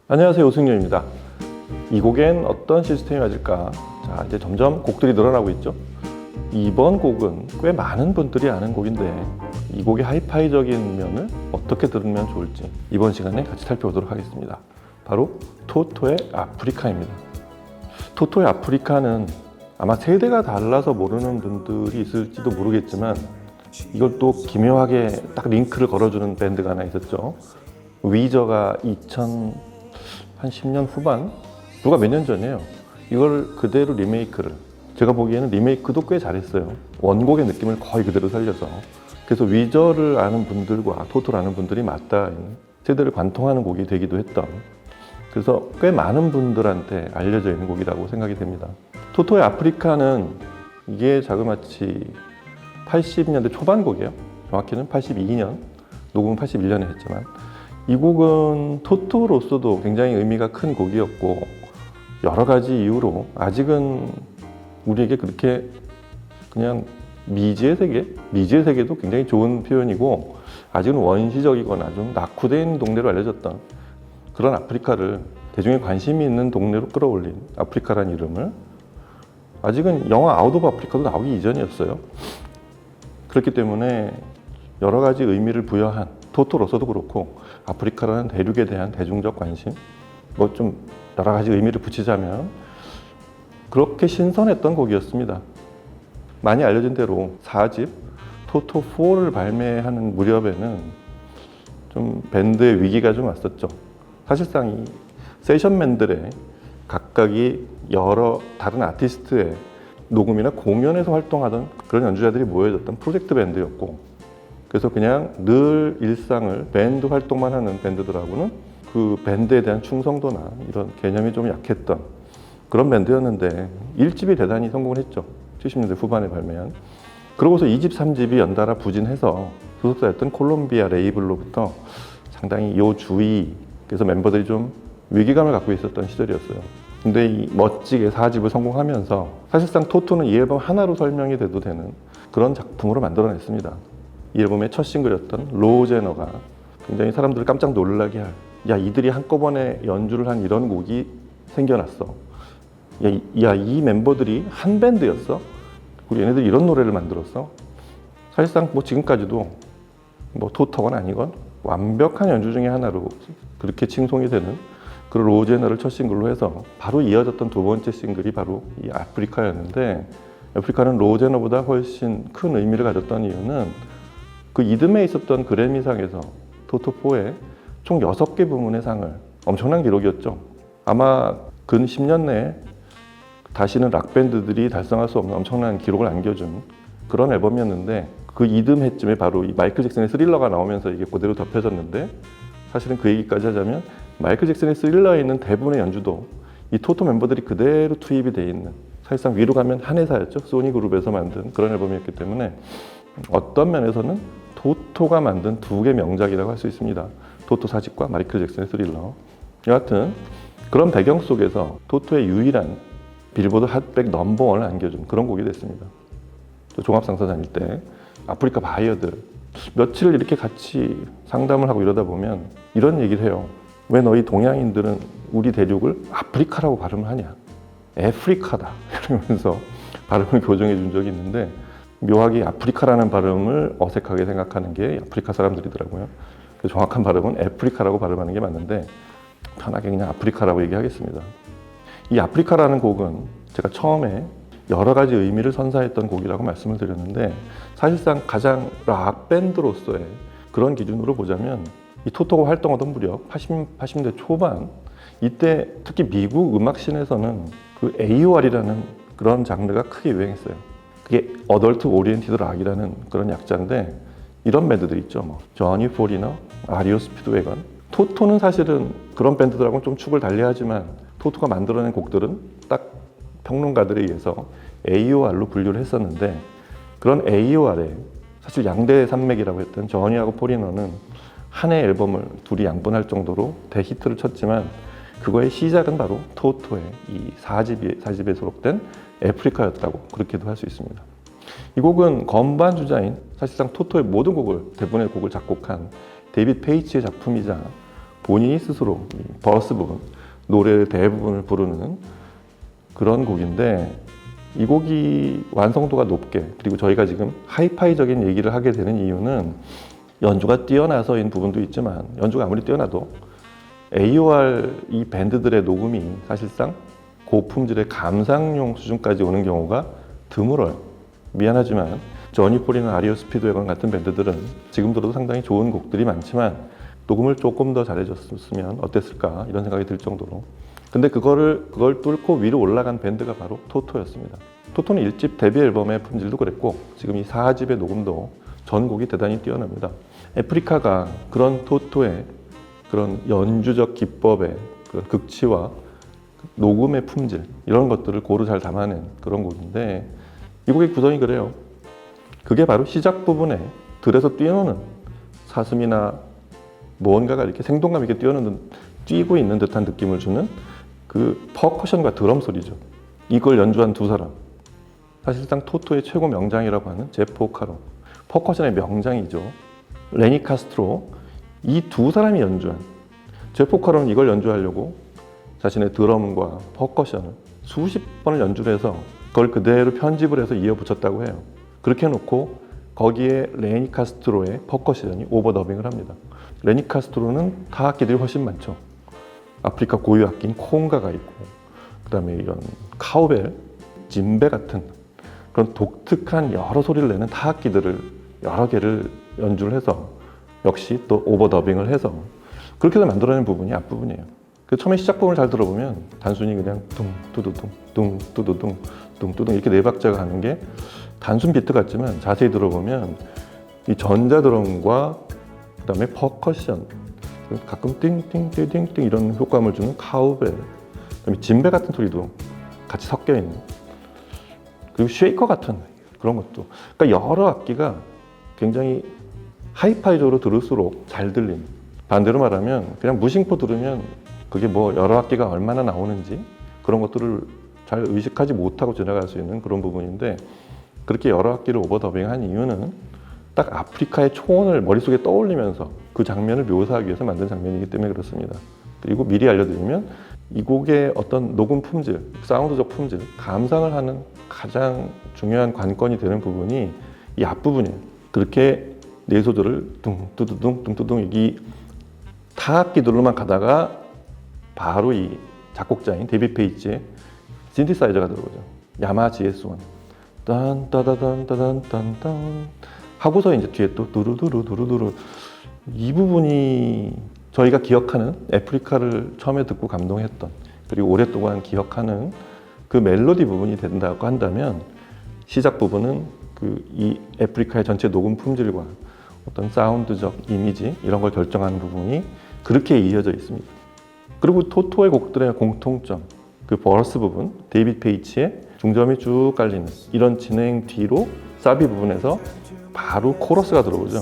안녕하세요, 오승료입니다. 이 곡엔 어떤 시스템이 맞을까? 자, 이제 점점 곡들이 늘어나고 있죠. 이번 곡은 꽤 많은 분들이 아는 곡인데 이 곡의 하이파이적인 면을 어떻게 들으면 좋을지 이번 시간에 같이 살펴보도록 하겠습니다. 바로 토토의 아프리카입니다. 토토의 아프리카는 아마 세대가 달라서 모르는 분들이 있을지도 모르겠지만 이걸 또 기묘하게 딱 링크를 걸어주는 밴드가 하나 있었죠. 위저가 2010년 후반? 불과 몇 년 전이에요. 이걸 그대로 리메이크를, 제가 보기에는 리메이크도 꽤 잘했어요. 원곡의 느낌을 거의 그대로 살려서. 그래서 위저를 아는 분들과 토토를 아는 분들이 맞닿아 있는, 세대를 관통하는 곡이 되기도 했던, 그래서 꽤 많은 분들한테 알려져 있는 곡이라고 생각이 됩니다. 토토의 아프리카는 이게 자그마치 80년대 초반 곡이에요. 정확히는 82년, 녹음은 81년에 했지만 이 곡은 토토로서도 굉장히 의미가 큰 곡이었고, 여러 가지 이유로 아직은 우리에게 그렇게 그냥 미지의 세계도 굉장히 좋은 표현이고, 아직은 원시적이거나 좀 낙후된 동네로 알려졌던 그런 아프리카를 대중의 관심이 있는 동네로 끌어올린, 아프리카라는 이름을, 아직은 영화 아웃 오브 아프리카도 나오기 이전이었어요. 그렇기 때문에 여러 가지 의미를 부여한, 토토로서도 그렇고 아프리카라는 대륙에 대한 대중적 관심, 뭐 좀 여러 가지 의미를 붙이자면 그렇게 신선했던 곡이었습니다. 많이 알려진 대로 4집 토토4를 발매하는 무렵에는 좀 밴드의 위기가 좀 왔었죠. 사실상 이 세션맨들의 각각이 여러 다른 아티스트의 녹음이나 공연에서 활동하던 그런 연주자들이 모여졌던 프로젝트 밴드였고, 그래서 그냥 늘 일상을 밴드 활동만 하는 밴드들하고는 그 밴드에 대한 충성도나 이런 개념이 좀 약했던 그런 밴드였는데 1집이 대단히 성공을 했죠. 70년대 후반에 발매한. 그러고서 2집, 3집이 연달아 부진해서 소속사였던 콜롬비아 레이블로부터 상당히 요주의, 그래서 멤버들이 좀 위기감을 갖고 있었던 시절이었어요. 근데 이 멋지게 4집을 성공하면서 사실상 토토는 이 앨범 하나로 설명이 돼도 되는 그런 작품으로 만들어냈습니다. 이 앨범의 첫 싱글이었던 로제너가 굉장히 사람들을 깜짝 놀라게 할, 야, 이들이 한꺼번에 연주를 한 이런 곡이 생겨났어. 야, 이 멤버들이 한 밴드였어? 우리 얘네들이 이런 노래를 만들었어? 사실상 뭐 지금까지도 뭐 토토건 아니건 완벽한 연주 중에 하나로 그렇게 칭송이 되는 그런 로제너를 첫 싱글로 해서 바로 이어졌던 두 번째 싱글이 바로 이 아프리카였는데, 아프리카는 로제너보다 훨씬 큰 의미를 가졌던 이유는 그 이듬해 있었던 그래미상에서 토토4의 총 6개 부문의 상을, 엄청난 기록이었죠. 아마 근 10년 내에 다시는 락밴드들이 달성할 수 없는 엄청난 기록을 안겨준 그런 앨범이었는데, 그 이듬해쯤에 바로 이 마이클 잭슨의 스릴러가 나오면서 이게 그대로 덮여졌는데, 사실은 그 얘기까지 하자면 마이클 잭슨의 스릴러에 있는 대부분의 연주도 이 토토 멤버들이 그대로 투입이 돼 있는, 사실상 위로 가면 한 회사였죠. 소니 그룹에서 만든 그런 앨범이었기 때문에 어떤 면에서는 토토가 만든 두 개 명작이라고 할 수 있습니다. 토토 4집과 마이클 잭슨의 스릴러. 여하튼 그런 배경 속에서 토토의 유일한 빌보드 핫백 넘버원을 안겨준 그런 곡이 됐습니다. 또 종합상사 다닐 때 아프리카 바이어들 며칠 이렇게 같이 상담을 하고 이러다 보면 이런 얘기를 해요. 왜 너희 동양인들은 우리 대륙을 아프리카라고 발음을 하냐? 애프리카다. 이러면서 발음을 교정해 준 적이 있는데, 묘하게 아프리카라는 발음을 어색하게 생각하는 게 아프리카 사람들이더라고요. 그래서 정확한 발음은 애프리카라고 발음하는 게 맞는데 편하게 그냥 아프리카라고 얘기하겠습니다. 이 아프리카라는 곡은 제가 처음에 여러 가지 의미를 선사했던 곡이라고 말씀을 드렸는데, 사실상 가장 락 밴드로서의 그런 기준으로 보자면 이 토토가 활동하던 무렵 80년대 초반, 이때 특히 미국 음악씬에서는 그 AOR이라는 그런 장르가 크게 유행했어요. 그게 어덜트 오리엔티드 락이라는 그런 약자인데, 이런 밴드들 있죠. 뭐 조니 포리너, REO 스피드웨건. 토토는 사실은 그런 밴드들하고는 좀 축을 달리하지만 토토가 만들어낸 곡들은 딱 평론가들에 의해서 AOR로 분류를 했었는데, 그런 AOR에 사실 양대 산맥이라고 했던 조니하고 포리너는 한 해 앨범을 둘이 양분할 정도로 대히트를 쳤지만, 그거의 시작은 바로 토토의 이 4집에 수록된 애프리카였다고 그렇게도 할 수 있습니다. 이 곡은 건반 주자인, 사실상 토토의 모든 곡을, 대부분의 곡을 작곡한 데이빗 페이치의 작품이자 본인이 스스로 이 버스 부분, 노래의 대부분을 부르는 그런 곡인데 이 곡이 완성도가 높게 그리고 저희가 지금 하이파이적인 얘기를 하게 되는 이유는 연주가 뛰어나서인 부분도 있지만 연주가 아무리 뛰어나도 AOR 이 밴드들의 녹음이 사실상 고품질의 감상용 수준까지 오는 경우가 드물어요. 미안하지만 저니 폴이나 아리오 스피드웨건 같은 밴드들은 지금 들어도 상당히 좋은 곡들이 많지만 녹음을 조금 더 잘해줬으면 어땠을까 이런 생각이 들 정도로 근데 그걸 뚫고 위로 올라간 밴드가 바로 토토였습니다. 토토는 1집 데뷔 앨범의 품질도 그랬고 지금 이 4집의 녹음도 전곡이 대단히 뛰어납니다. 애프리카가 그런 토토의 그런 연주적 기법의 그런 극치와 녹음의 품질 이런 것들을 고루 잘 담아낸 그런 곡인데 이 곡의 구성이 그래요. 그게 바로 시작 부분에 들에서 뛰노는 사슴이나 무언가가 이렇게 생동감 있게 뛰고 있는 듯한 느낌을 주는 그 퍼커션과 드럼 소리죠. 이걸 연주한 두 사람. 사실상 토토의 최고 명장이라고 하는 제프 포카로. 퍼커션의 명장이죠. 레니 카스트로. 이 두 사람이 연주한. 제프 포카로는 이걸 연주하려고 자신의 드럼과 퍼커션을 수십 번을 연주를 해서 그걸 그대로 편집을 해서 이어붙였다고 해요. 그렇게 해놓고 거기에 레니 카스트로의 퍼커션이 오버더빙을 합니다. 레니 카스트로는 타악기들이 훨씬 많죠. 아프리카 고유 악기인 콩가가 있고 그 다음에 이런 카우벨, 짐베 같은 그런 독특한 여러 소리를 내는 타악기들을 여러 개를 연주를 해서 역시 또 오버더빙을 해서 그렇게 해서 만들어낸 부분이 앞부분이에요. 그 처음에 시작 부분을 잘 들어보면 단순히 그냥 둥 뚜두둥 둥 뚜두둥 둥 뚜둥 이렇게 네 박자가 하는 게 단순 비트 같지만 자세히 들어보면 이 전자 드럼과 그다음에 퍼커션 가끔 띵띵띵띵띵 이런 효과음을 주는 카우벨 그다음에 짐베 같은 소리도 같이 섞여 있는 그리고 쉐이커 같은 그런 것도 그러니까 여러 악기가 굉장히 하이파이적으로 들을수록 잘 들리는 반대로 말하면 그냥 무심코 들으면 그게 뭐 여러 악기가 얼마나 나오는지 그런 것들을 잘 의식하지 못하고 지나갈 수 있는 그런 부분인데 그렇게 여러 악기를 오버더빙한 이유는 딱 아프리카의 초원을 머릿속에 떠올리면서 그 장면을 묘사하기 위해서 만든 장면이기 때문에 그렇습니다. 그리고 미리 알려드리면 이 곡의 어떤 녹음 품질, 사운드적 품질, 감상을 하는 가장 중요한 관건이 되는 부분이 이 앞부분이에요. 그렇게 네 소절을 둥뚜두둥 둥뚜둥 이 타악기들로만 가다가 바로 이 작곡자인 데이빗 페이지의 신디사이저가 들어오죠. 야마 GS1 딴따다단따단딴딴 하고서 이제 뒤에 또 두루두루 두루두루 이 부분이 저희가 기억하는 애프리카를 처음에 듣고 감동했던 그리고 오랫동안 기억하는 그 멜로디 부분이 된다고 한다면 시작 부분은 그 이 애프리카의 전체 녹음 품질과 어떤 사운드적 이미지 이런 걸 결정하는 부분이 그렇게 이어져 있습니다. 그리고 토토의 곡들의 공통점 그 버스 부분 데이빗 페이치의 중점이 쭉 깔리는 이런 진행 뒤로 사비 부분에서 바로 코러스가 들어오죠.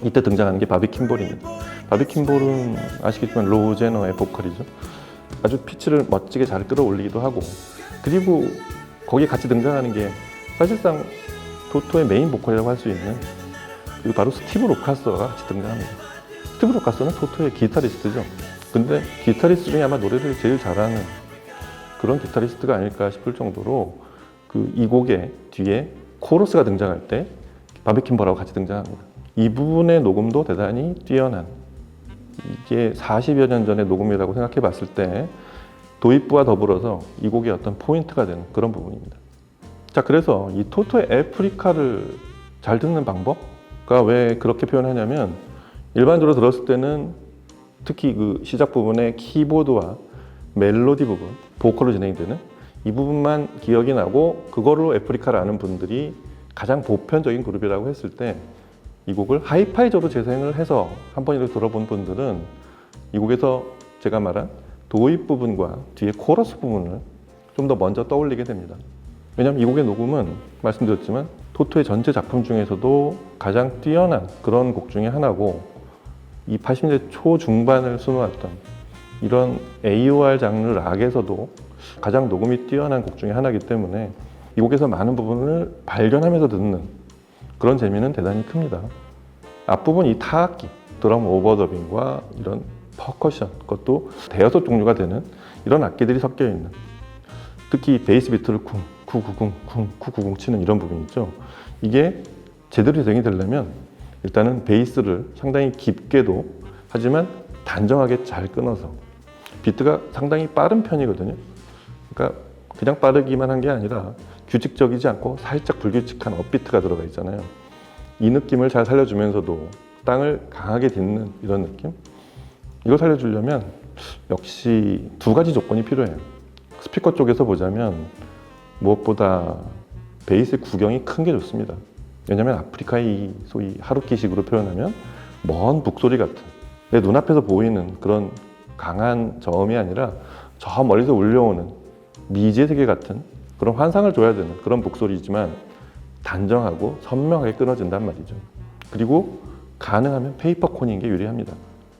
이때 등장하는 게 바비 킴볼입니다. 바비 킴볼은 아시겠지만 로제너의 보컬이죠. 아주 피치를 멋지게 잘 끌어올리기도 하고 그리고 거기에 같이 등장하는 게 사실상 토토의 메인 보컬이라고 할 수 있는 그리고 바로 스티브 루카스가 같이 등장합니다. 스티브 루카스는 토토의 기타리스트죠. 근데 기타리스트 중에 아마 노래를 제일 잘하는 그런 기타리스트가 아닐까 싶을 정도로 그 이 곡의 뒤에 코러스가 등장할 때 바비 킴볼하고 같이 등장합니다. 이 부분의 녹음도 대단히 뛰어난 이게 40여 년 전의 녹음이라고 생각해 봤을 때 도입부와 더불어서 이 곡의 어떤 포인트가 되는 그런 부분입니다. 자, 그래서 이 토토의 애프리카를 잘 듣는 방법가 왜 그렇게 표현하냐면 일반적으로 들었을 때는 특히 그 시작 부분의 키보드와 멜로디 부분, 보컬로 진행되는 이 부분만 기억이 나고 그거로 애프리카를 아는 분들이 가장 보편적인 그룹이라고 했을 때 이 곡을 하이파이저로 재생을 해서 한 번이라도 들어본 분들은 이 곡에서 제가 말한 도입 부분과 뒤에 코러스 부분을 좀 더 먼저 떠올리게 됩니다. 왜냐하면 이 곡의 녹음은 말씀드렸지만 토토의 전체 작품 중에서도 가장 뛰어난 그런 곡 중에 하나고 이 80년대 초중반을 수놓았던 이런 AOR 장르 락에서도 가장 녹음이 뛰어난 곡 중에 하나이기 때문에 이 곡에서 많은 부분을 발견하면서 듣는 그런 재미는 대단히 큽니다. 앞부분 이 타악기, 드럼 오버더빙과 이런 퍼커션, 그것도 대여섯 종류가 되는 이런 악기들이 섞여 있는, 특히 베이스 비트를 쿵, 쿠구궁, 쿵, 쿠구궁 치는 이런 부분 있죠. 이게 제대로 재생이 되려면 일단은 베이스를 상당히 깊게도 하지만 단정하게 잘 끊어서, 비트가 상당히 빠른 편이거든요. 그러니까 그냥 빠르기만 한 게 아니라 규칙적이지 않고 살짝 불규칙한 업비트가 들어가 있잖아요. 이 느낌을 잘 살려주면서도 땅을 강하게 딛는 이런 느낌? 이걸 살려주려면 역시 두 가지 조건이 필요해요. 스피커 쪽에서 보자면 무엇보다 베이스 구경이 큰 게 좋습니다. 왜냐하면 아프리카의 소위 하루키식으로 표현하면 먼 북소리 같은, 내 눈앞에서 보이는 그런 강한 저음이 아니라 저 멀리서 울려오는 미지의 세계 같은 그런 환상을 줘야 되는 그런 북소리지만 단정하고 선명하게 끊어진단 말이죠. 그리고 가능하면 페이퍼콘인 게 유리합니다.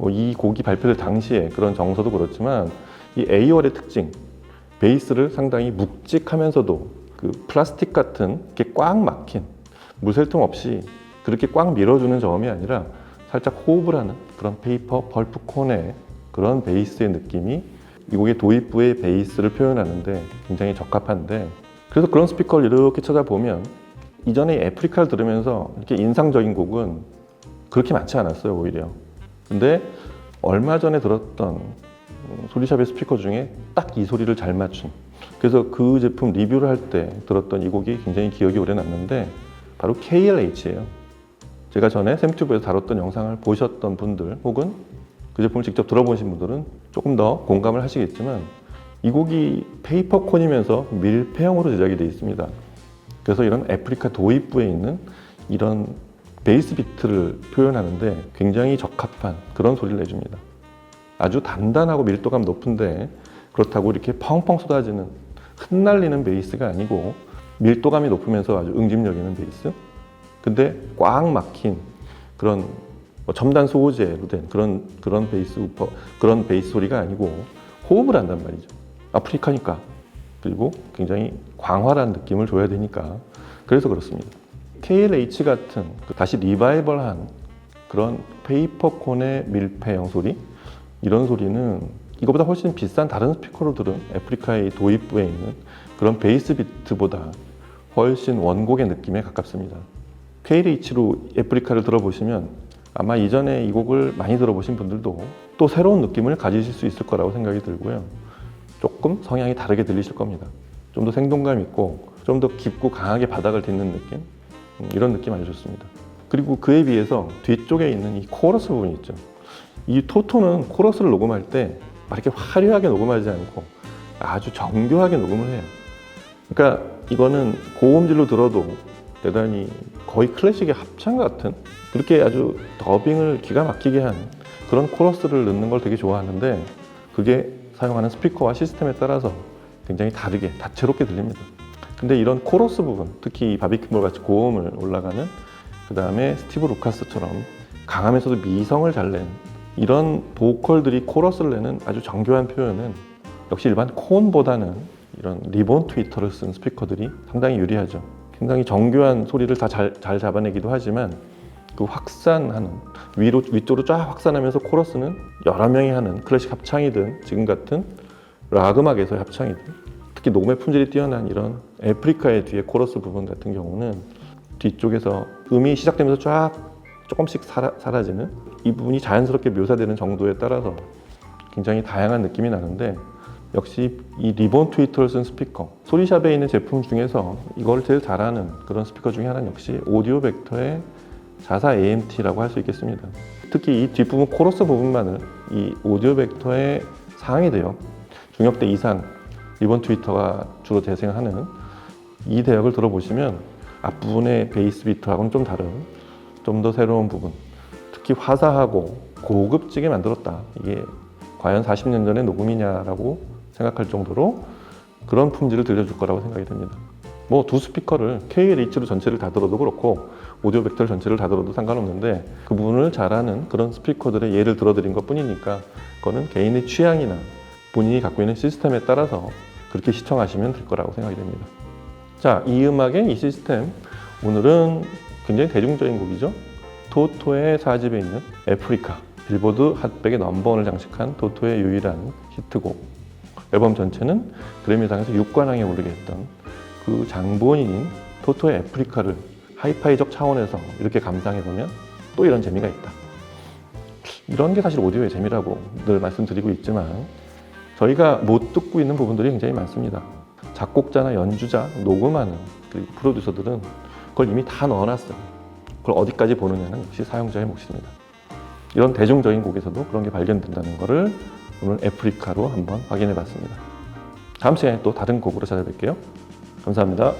이 곡이 발표될 당시에 그런 정서도 그렇지만 이 A월의 특징, 베이스를 상당히 묵직하면서도 그 플라스틱 같은 이렇게 꽉 막힌, 물샐 틈 없이 그렇게 꽉 밀어주는 저음이 아니라 살짝 호흡을 하는 그런 페이퍼 벌프콘의 그런 베이스의 느낌이 이 곡의 도입부의 베이스를 표현하는데 굉장히 적합한데, 그래서 그런 스피커를 이렇게 찾아보면 이전에 애프리카를 들으면서 이렇게 인상적인 곡은 그렇게 많지 않았어요, 오히려. 근데 얼마 전에 들었던 소리샵의 스피커 중에 딱 이 소리를 잘 맞춘, 그래서 그 제품 리뷰를 할 때 들었던 이 곡이 굉장히 기억이 오래 남는데 바로 KLH예요. 제가 전에 샘튜브에서 다뤘던 영상을 보셨던 분들 혹은 그 제품을 직접 들어보신 분들은 조금 더 공감을 하시겠지만 이 곡이 페이퍼콘이면서 밀폐형으로 제작이 되어 있습니다. 그래서 이런 애프리카 도입부에 있는 이런 베이스 비트를 표현하는데 굉장히 적합한 그런 소리를 내줍니다. 아주 단단하고 밀도감 높은데 그렇다고 이렇게 펑펑 쏟아지는 흩날리는 베이스가 아니고 밀도감이 높으면서 아주 응집력 있는 베이스, 근데 꽉 막힌 그런 첨단 소재로 된 그런 베이스 우퍼, 그런 베이스 소리가 아니고 호흡을 한단 말이죠. 아프리카니까. 그리고 굉장히 광활한 느낌을 줘야 되니까. 그래서 그렇습니다. KLH 같은 다시 리바이벌한 그런 페이퍼콘의 밀폐형 소리, 이런 소리는 이거보다 훨씬 비싼 다른 스피커로 들은 애프리카의 도입부에 있는 그런 베이스 비트보다 훨씬 원곡의 느낌에 가깝습니다. KLH로 애프리카를 들어보시면 아마 이전에 이 곡을 많이 들어보신 분들도 또 새로운 느낌을 가지실 수 있을 거라고 생각이 들고요. 조금 성향이 다르게 들리실 겁니다. 좀 더 생동감 있고 좀 더 깊고 강하게 바닥을 딛는 느낌, 이런 느낌 아주 좋습니다. 그리고 그에 비해서 뒤쪽에 있는 이 코러스 부분 있죠. 이 토토는 코러스를 녹음할 때 이렇게 화려하게 녹음하지 않고 아주 정교하게 녹음을 해요. 그러니까 이거는 고음질로 들어도 대단히 거의 클래식의 합창 같은, 그렇게 아주 더빙을 기가 막히게 한 그런 코러스를 넣는 걸 되게 좋아하는데 그게 사용하는 스피커와 시스템에 따라서 굉장히 다르게 다채롭게 들립니다. 근데 이런 코러스 부분, 특히 바비큐몰 같이 고음을 올라가는, 그 다음에 스티브 루카스처럼 강하면서도 미성을 잘 낸 이런 보컬들이 코러스를 내는 아주 정교한 표현은 역시 일반 콘보다는 이런 리본 트위터를 쓴 스피커들이 상당히 유리하죠. 굉장히 정교한 소리를 다 잘 잡아내기도 하지만 그 확산하는, 위쪽으로 쫙 확산하면서 코러스는 여러 명이 하는 클래식 합창이든 지금 같은 락 음악에서의 합창이든, 특히 녹음의 품질이 뛰어난 이런 애프리카의 뒤에 코러스 부분 같은 경우는 뒤쪽에서 음이 시작되면서 쫙 조금씩 사라지는 이 부분이 자연스럽게 묘사되는 정도에 따라서 굉장히 다양한 느낌이 나는데, 역시 이 리본 트위터를 쓴 스피커, 소리샵에 있는 제품 중에서 이걸 제일 잘하는 그런 스피커 중에 하나는 역시 오디오 벡터의 자사 AMT라고 할 수 있겠습니다. 특히 이 뒷부분 코러스 부분만을 이 오디오 벡터의 상위 대역, 중역대 이상 리본 트위터가 주로 재생하는 이 대역을 들어보시면 앞부분의 베이스 비트하고는 좀 다른, 좀 더 새로운 부분, 특히 화사하고 고급지게 만들었다, 이게 과연 40년 전의 녹음이냐라고 생각할 정도로 그런 품질을 들려줄 거라고 생각이 됩니다. 뭐 두 스피커를 KLH로 전체를 다 들어도 그렇고 오디오 벡터 전체를 다 들어도 상관없는데 그 부분을 잘하는 그런 스피커들의 예를 들어드린 것 뿐이니까 그거는 개인의 취향이나 본인이 갖고 있는 시스템에 따라서 그렇게 시청하시면 될 거라고 생각이 됩니다. 자, 이 음악의 이 시스템, 오늘은 굉장히 대중적인 곡이죠. 토토의 4집에 있는 애프리카, 빌보드 핫백의 넘버원을 장식한 토토의 유일한 히트곡. 앨범 전체는 그래미상에서 6관왕에 오르게 했던 그 장본인인 토토의 애프리카를 하이파이적 차원에서 이렇게 감상해보면 또 이런 재미가 있다. 이런 게 사실 오디오의 재미라고 늘 말씀드리고 있지만 저희가 못 듣고 있는 부분들이 굉장히 많습니다. 작곡자나 연주자, 녹음하는 그 프로듀서들은 그걸 이미 다 넣어놨어요. 그걸 어디까지 보느냐는 역시 사용자의 몫입니다. 이런 대중적인 곡에서도 그런 게 발견된다는 것을 오늘 애프리카로 한번 확인해 봤습니다. 다음 시간에 또 다른 곡으로 찾아뵐게요. 감사합니다.